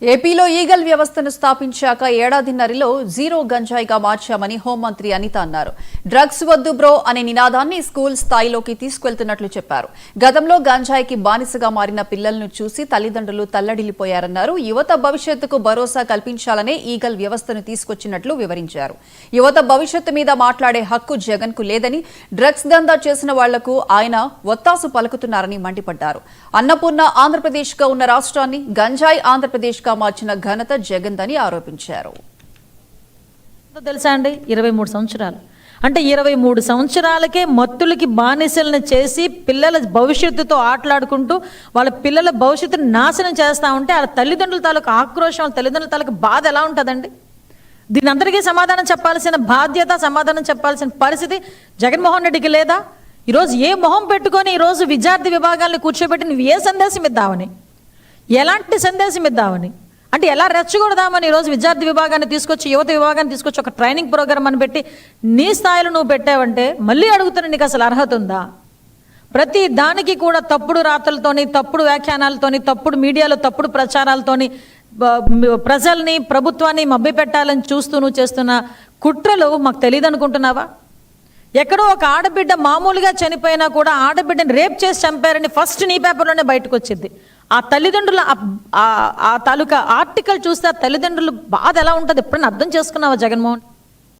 ఏపీలో ఈగల్ వ్యవస్థను స్థాపించాక ఏడాదిన్నరలో జీరో గంజాయిగా మార్చామని హోంమంత్రి అనిత అన్నారు. డ్రగ్స్ వద్దు బ్రో అనే నినాదాన్ని స్కూల్ స్థాయిలోకి తీసుకెళ్తున్నట్లు చెప్పారు. గతంలో గంజాయికి బానిసగా మారిన పిల్లలను చూసి తల్లిదండ్రులు తల్లడిల్లిపోయారన్నారు. యువత భవిష్యత్తుకు భరోసా కల్పించాలనే ఈగల్ వ్యవస్థను తీసుకొచ్చినట్లు వివరించారు. యువత భవిష్యత్తు మీద మాట్లాడే హక్కు జగన్ కు లేదని, డ్రగ్స్ దందా చేసిన వాళ్లకు ఆయన ఒత్తాసు పలుకుతున్నారని మండిపడ్డారు. అన్నపూర్ణ ఆంధ్రప్రదేశ్ గా ఉన్న రాష్ట్రాన్ని గంజాయి ఆంధ్రప్రదేశ్ మార్చిన ఘనత జగన్దని ఆరోపించారు. తెలుసా అండి, 23 సంవత్సరాలు అంటే 23 సంవత్సరాలకే మత్తులకి బానిసలను చేసి పిల్లల భవిష్యత్తుతో ఆటలాడుకుంటూ వాళ్ళ పిల్లల భవిష్యత్తును నాశనం చేస్తూ ఉంటే వాళ్ళ తల్లిదండ్రుల తాలూకు ఆక్రోషం, వాళ్ళ తల్లిదండ్రుల తాలూకు బాధ ఎలా ఉంటుందండి? దీని అందరికీ సమాధానం చెప్పాల్సిన బాధ్యత, సమాధానం చెప్పాల్సిన పరిస్థితి జగన్మోహన్ రెడ్డికి లేదా? ఈరోజు ఏ మొహం పెట్టుకొని ఈరోజు విద్యార్థి విభాగాలను కూర్చోబెట్టి నువ్వు ఏ సందేశం ఇద్దామని, ఎలాంటి సందేశం ఇద్దామని, అంటే ఎలా రెచ్చగొడదామని ఈరోజు విద్యార్థి విభాగాన్ని తీసుకొచ్చి, యువత విభాగాన్ని తీసుకొచ్చి ఒక ట్రైనింగ్ ప్రోగ్రామ్ అని పెట్టి నీ స్థాయిలో నువ్వు పెట్టావంటే మళ్ళీ అడుగుతున్నా, నీకు అసలు అర్హత ఉందా? ప్రతి దానికి కూడా తప్పుడు రాతలతోని, తప్పుడు వ్యాఖ్యానాలతోని, తప్పుడు మీడియాలో తప్పుడు ప్రచారాలతోని ప్రజల్ని, ప్రభుత్వాన్ని మభ్యపెట్టాలని చూస్తూ నువ్వు చేస్తున్న కుట్రలు మాకు తెలియదు అనుకుంటున్నావా? ఎక్కడో ఒక ఆడబిడ్డ మామూలుగా చనిపోయినా కూడా ఆడబిడ్డని రేప్ చేసి చంపారని ఫస్ట్ నీ పేపర్లోనే బయటకు వచ్చింది. ఆ తల్లిదండ్రుల ఆ తాలూకా ఆర్టికల్ చూస్తే ఆ తల్లిదండ్రులు బాధ ఎలా ఉంటుంది ఎప్పుడైనా అర్థం చేసుకున్నావా జగన్మోహన్?